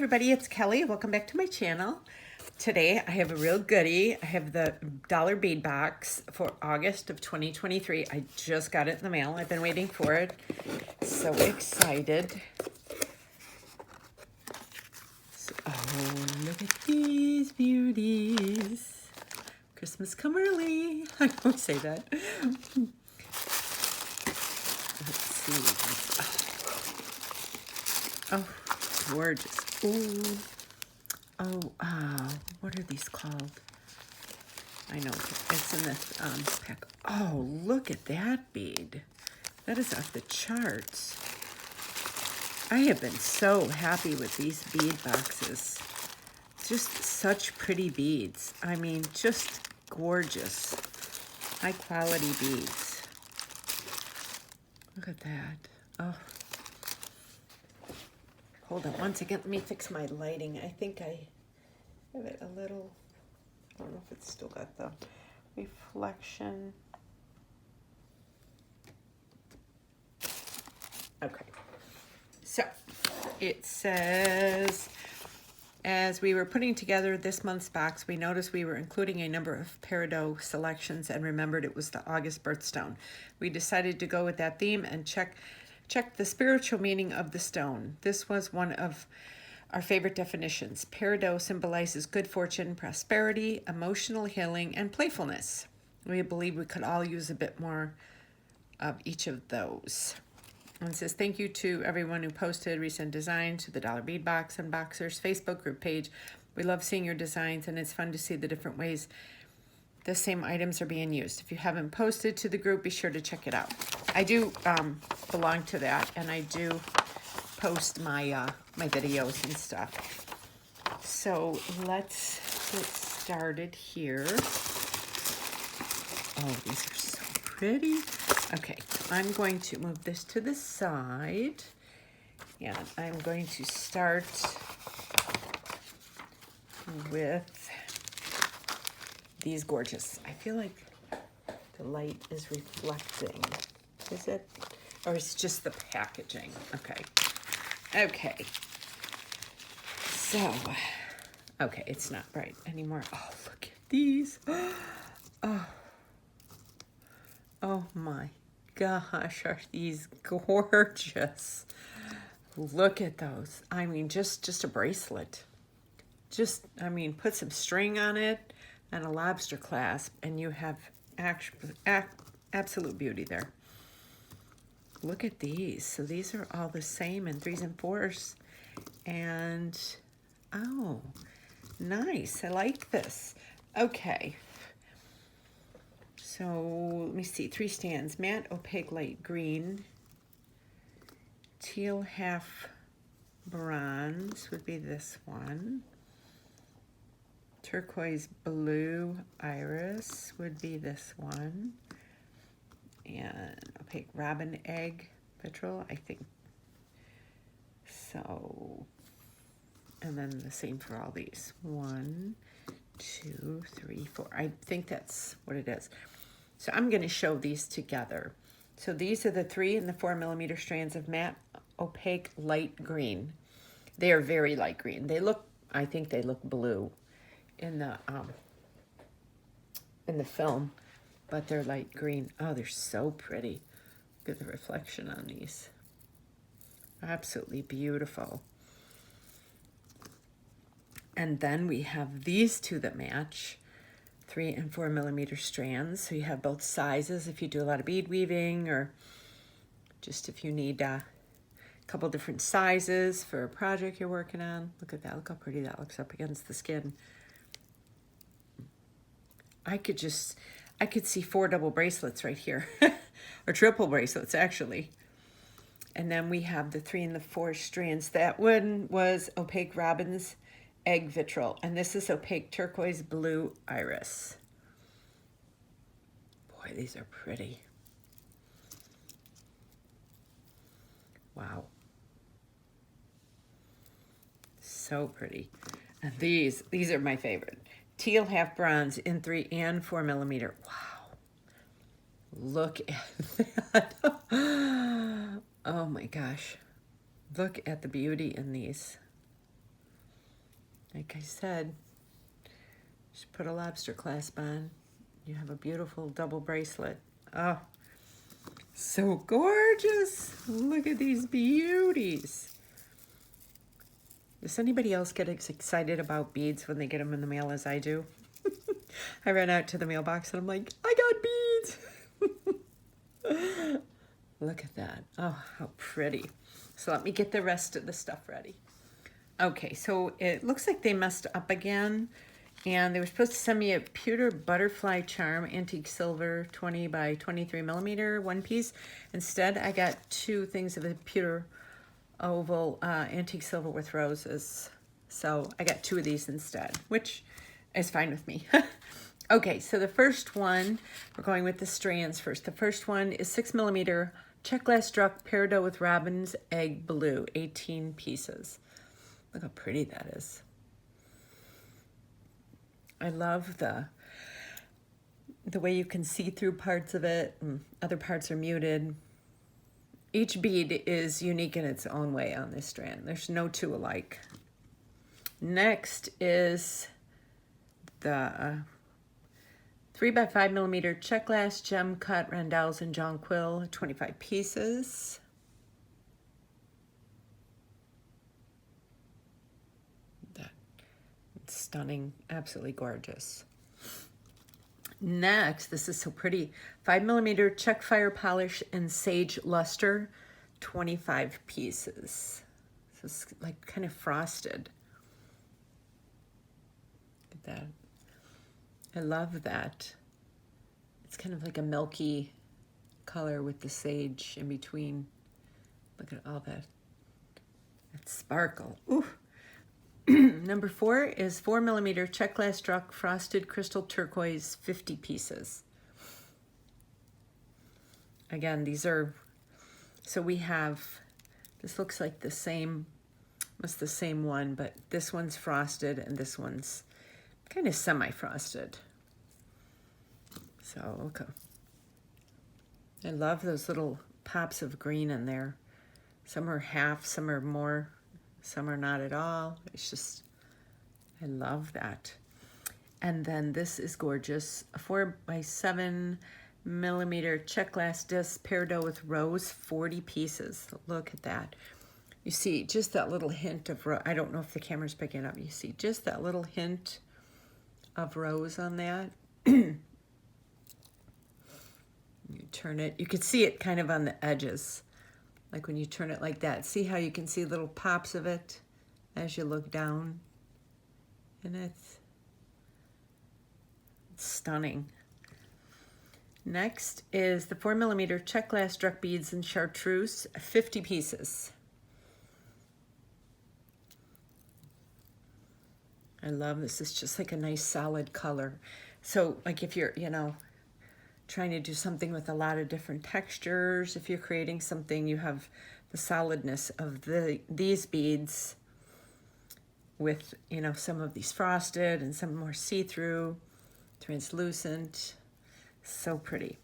everybody, it's Kelly. Welcome back to my channel. Today I have a real goodie. I have the dollar bead box for August of 2023. I just got it in the mail. I've been waiting for it. So excited. Oh, look at these beauties. Christmas come early. I always say that. Let's see. Oh, gorgeous. Ooh. Oh, what are these called? I know, it's in this pack. Oh, look at that bead. That is off the charts. I have been so happy with these bead boxes. Just such pretty beads. I mean, just gorgeous. High quality beads. Look at that. Oh. Hold on one second. Let me fix my lighting. I think I have it a little, I don't know if it's still got the reflection. Okay. So it says, as we were putting together this month's box, we noticed we were including a number of peridot selections and remembered it was the August birthstone. We decided to go with that theme and check the spiritual meaning of the stone. This was one of our favorite definitions. Peridot symbolizes good fortune, prosperity, emotional healing, and playfulness. We believe we could all use a bit more of each of those. And it says, thank you to everyone who posted recent designs to the Dollar Bead Box Unboxers Facebook group page. We love seeing your designs, and it's fun to see the different ways the same items are being used. If you haven't posted to the group, be sure to check it out. I do belong to that, and I do post my my videos and stuff. So let's get started here. Oh, these are so pretty. Okay, I'm going to move this to the side, and I'm going to start with these gorgeous. I feel like the light is reflecting. Is it? Or it's just the packaging. Okay. Okay. So, okay, it's not bright anymore. Oh, look at these. Oh my gosh, are these gorgeous. Look at those. I mean, just a bracelet. Just, I mean, put some string on it and a lobster clasp, and you have absolute beauty there. Look at these. So these are all the same in 3s and 4s. And, oh, nice. I like this. Okay. So let me see. 3 stands. Matte opaque light green. Teal half bronze would be this one. Turquoise blue iris would be this one. And opaque robin egg petrol, I think. So, and then the same for all these. 1, 2, 3, 4. I think that's what it is. So I'm going to show these together. So these are the 3 and the 4 millimeter strands of matte opaque light green. They are very light green. They look, I think they look blue in the film, but they're light green. Oh, they're so pretty. Look at the reflection on these. Absolutely beautiful. And then we have these 2 that match, 3 and 4 millimeter strands. So you have both sizes if you do a lot of bead weaving, or just if you need a couple different sizes for a project you're working on. Look at that. Look how pretty that looks up against the skin. I could see 4 double bracelets right here, or triple bracelets actually. And then we have the 3 and the 4 strands. That one was opaque robin's egg vitriol, and this is opaque turquoise blue iris. Boy, these are pretty. Wow. So pretty. And these are my favorite. Teal half bronze in 3 and 4 millimeter. Wow. Look at that. Oh my gosh. Look at the beauty in these. like I said, just put a lobster clasp on. You have a beautiful double bracelet. Oh, so gorgeous. Look at these beauties. Does anybody else get as excited about beads when they get them in the mail as I do? I ran out to the mailbox and I'm like, I got beads. Look at that. Oh, how pretty. So let me get the rest of the stuff ready. Okay, so it looks like they messed up again. And they were supposed to send me a pewter butterfly charm, antique silver, 20 by 23 millimeter, one piece. Instead, I got 2 things of the pewter oval antique silver with roses. So I got 2 of these instead, which is fine with me. Okay, so the first one, we're going with the strands first. The first one is 6 millimeter check glass struck peridot with robin's egg blue, 18 pieces. Look how pretty that is. I love the way you can see through parts of it and other parts are muted. Each bead is unique in its own way on this strand. There's no 2 alike. Next is the 3 by 5 millimeter check glass gem cut rondelles and jonquil, 25 pieces. That's stunning, absolutely gorgeous. Next, this is so pretty, 5 millimeter check fire polish and sage luster, 25 pieces. So it's like kind of frosted. Look at that. I love that. It's kind of like a milky color with the sage in between. Look at all that sparkle. Ooh. Number 4 is 4 millimeter check glass struck frosted crystal turquoise, 50 pieces. Again, these are, so we have, this looks like the same, was the same one, but this one's frosted and this one's kind of semi-frosted. So, okay. I love those little pops of green in there. Some are half, some are more, some are not at all. It's just, I love that. And then this is gorgeous. A 4 by 7 millimeter check glass disc peridot with rose, 40 pieces. Look at that. You see just that little hint of rose. I don't know if the camera's picking it up. You see just that little hint of rose on that. You turn it, you can see it kind of on the edges. Like when you turn it like that. See how you can see little pops of it as you look down? And it's stunning. Next is the 4 millimeter check glass struck beads and chartreuse, 50 pieces. I love this. It's just like a nice solid color. So like if you're, you know, trying to do something with a lot of different textures, if you're creating something, you have the solidness of these beads with, you know, some of these frosted and some more see-through, translucent. So pretty.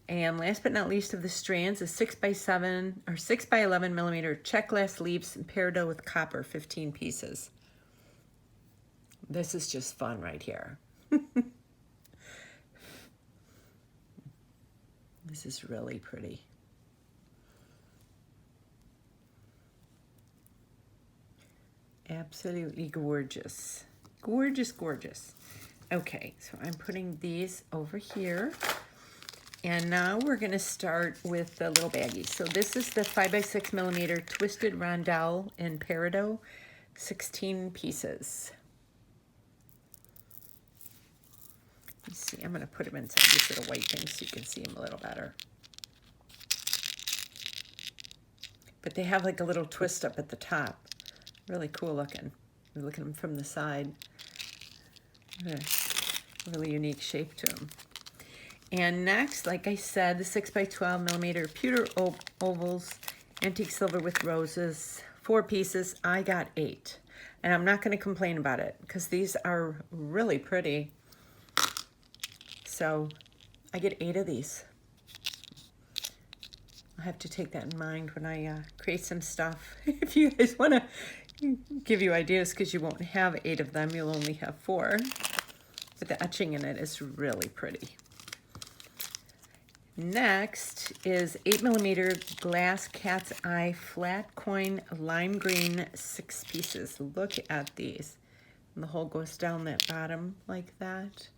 And last but not least of the strands is 6 by 7 or 6 by 11 millimeter check glass leaves and peridot with copper, 15 pieces. This is just fun right here. This is really pretty. Absolutely gorgeous. Gorgeous, gorgeous. Okay, so I'm putting these over here. And now we're going to start with the little baggies. So this is the 5 by 6 millimeter twisted rondelle in peridot, 16 pieces. Let's see, I'm going to put them inside these little white things so you can see them a little better. But they have like a little twist up at the top. Really cool looking. Look at them from the side. Really unique shape to them. And next, like I said, the 6 by 12 millimeter pewter ovals, antique silver with roses, 4 pieces. I got 8. And I'm not going to complain about it because these are really pretty. So I get 8 of these. I'll have to take that in mind when I create some stuff. If you guys want to give you ideas, because you won't have 8 of them, you'll only have 4. But the etching in it is really pretty. Next is 8mm glass cat's eye flat coin lime green 6 pieces. Look at these. And the hole goes down that bottom like that.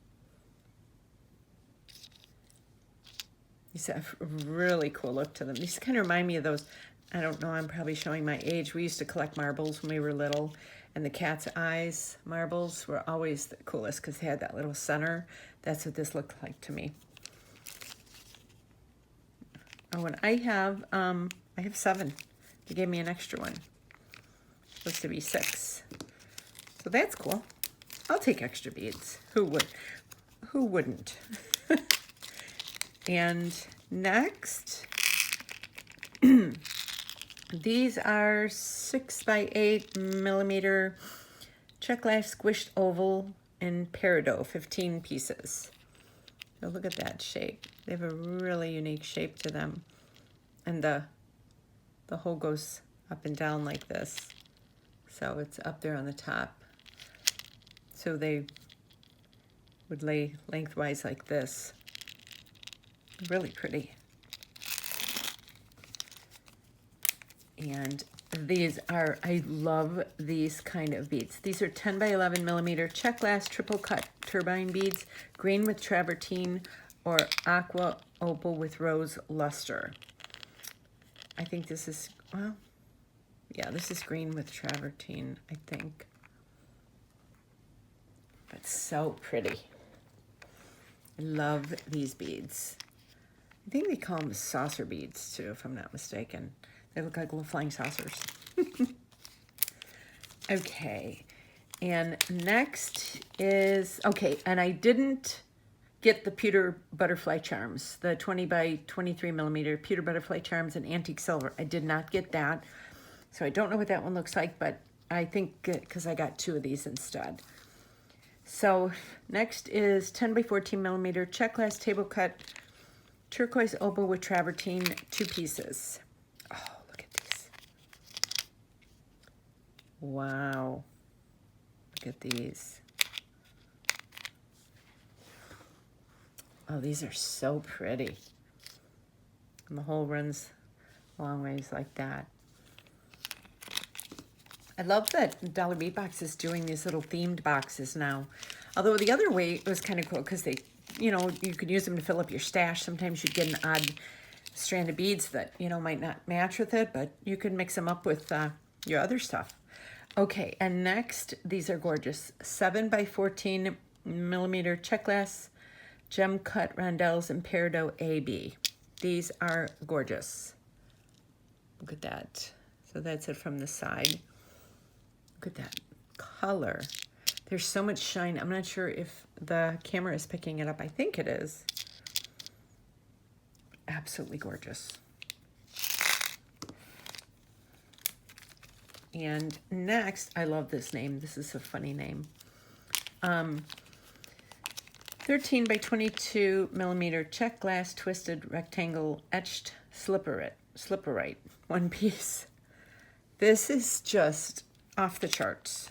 These have a really cool look to them. These kind of remind me of those, I don't know, I'm probably showing my age. We used to collect marbles when we were little, and the cat's eyes marbles were always the coolest because they had that little center. That's what this looked like to me. Oh, and I have 7. They gave me an extra one. Supposed to be 6. So that's cool. I'll take extra beads. Who would? Who wouldn't? And next, these are 6x8mm check glass squished oval in peridot, 15 pieces. So look at that shape. They have a really unique shape to them. And the hole goes up and down like this. So it's up there on the top. So they would lay lengthwise like this. Really pretty. And these are, I love these kind of beads. These are 10x11mm check glass triple cut turbine beads, green with travertine or aqua opal with rose luster. I think this is, well, yeah, this is green with travertine, I think. But so pretty. I love these beads. I think they call them saucer beads too, if I'm not mistaken. They look like little flying saucers. Okay, and next is, okay, and I didn't get the pewter butterfly charms, the 20x23mm pewter butterfly charms in antique silver. I did not get that, so I don't know what that one looks like, but I think because I got 2 of these instead. So next is 10x14mm check glass table cut turquoise opal with travertine, 2 pieces. Oh, look at these. Wow. Look at these. Oh, these are so pretty. And the hole runs a long ways like that. I love that Dollar Bead Box is doing these little themed boxes now. Although the other way was kind of cool because they, you know, you could use them to fill up your stash. Sometimes you'd get an odd strand of beads that, you know, might not match with it, but you could mix them up with your other stuff. Okay, and next, these are gorgeous. 7x14mm check glass gem cut rondelles in peridot AB. These are gorgeous. Look at that. So that's it from the side. Look at that color. There's so much shine. I'm not sure if the camera is picking it up. I think it is. Absolutely gorgeous. And next, I love this name. This is a funny name. 13x22mm check glass twisted rectangle etched slipperite, 1 piece. This is just off the charts.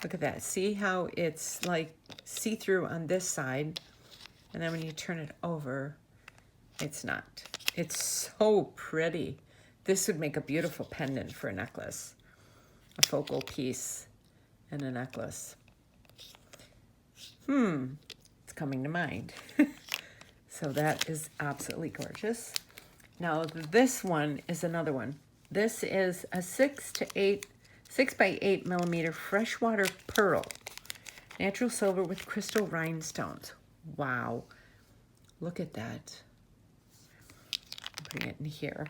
Look at that. See how it's like see-through on this side, and then when you turn it over, it's not. It's so pretty. This would make a beautiful pendant for a necklace, a focal piece and a necklace. It's coming to mind. So that is absolutely gorgeous. Now this one is another one. This is a 6x8mm freshwater pearl, natural silver with crystal rhinestones. Wow, look at that. Bring it in here.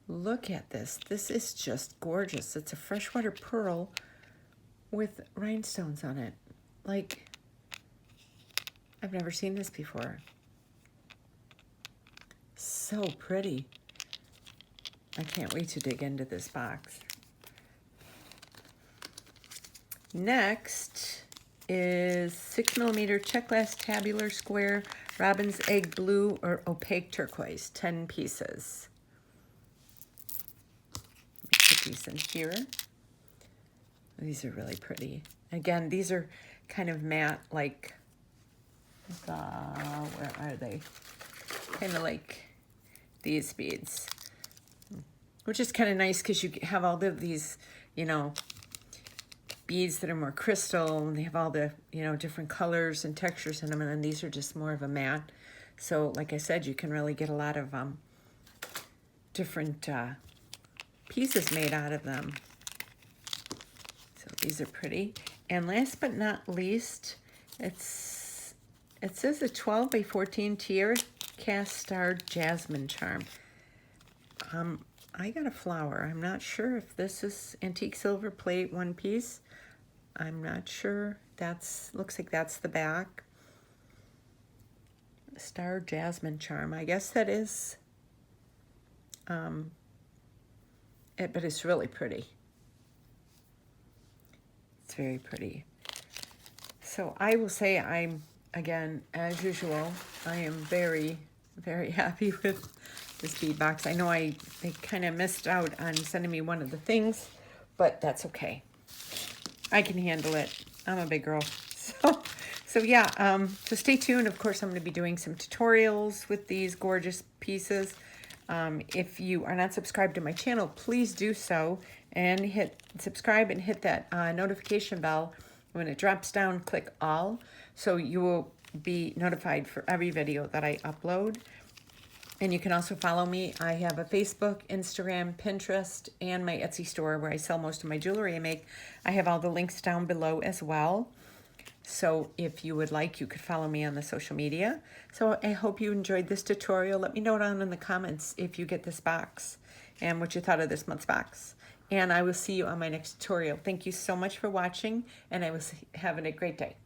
Look at this. This is just gorgeous. It's a freshwater pearl with rhinestones on it. Like, I've never seen this before. So pretty. I can't wait to dig into this box. Next is 6mm check glass tabular square Robin's Egg Blue or Opaque Turquoise, 10 pieces. Let me put these in here. These are really pretty. Again, these are kind of matte, like, where are they? Kind of like these beads, which is kind of nice because you have all of these, you know, beads that are more crystal, and they have all the, you know, different colors and textures in them, and then these are just more of a matte. So like I said, you can really get a lot of different pieces made out of them. So these are pretty. And last but not least, it says a 12 by 14 tiara cast star jasmine charm. I got a flower. I'm not sure if this is antique silver plate, one piece. I'm not sure. Looks like that's the back. Star jasmine charm. I guess that is it, but it's really pretty. It's very pretty. So I will say again, as usual, I am very, very happy with this bead box. I know they kind of missed out on sending me one of the things, but that's okay. I can handle it. I'm a big girl. So yeah, so stay tuned. Of course, I'm going to be doing some tutorials with these gorgeous pieces. If you are not subscribed to my channel, please do so and hit subscribe and hit that notification bell. When it drops down, click all, so you will be notified for every video that I upload. And you can also follow me. I have a Facebook, Instagram, Pinterest, and my Etsy store where I sell most of my jewelry I make. I have all the links down below as well. So if you would like, you could follow me on the social media. So I hope you enjoyed this tutorial. Let me know down in the comments if you get this box and what you thought of this month's box. And I will see you on my next tutorial. Thank you so much for watching, and I was having a great day.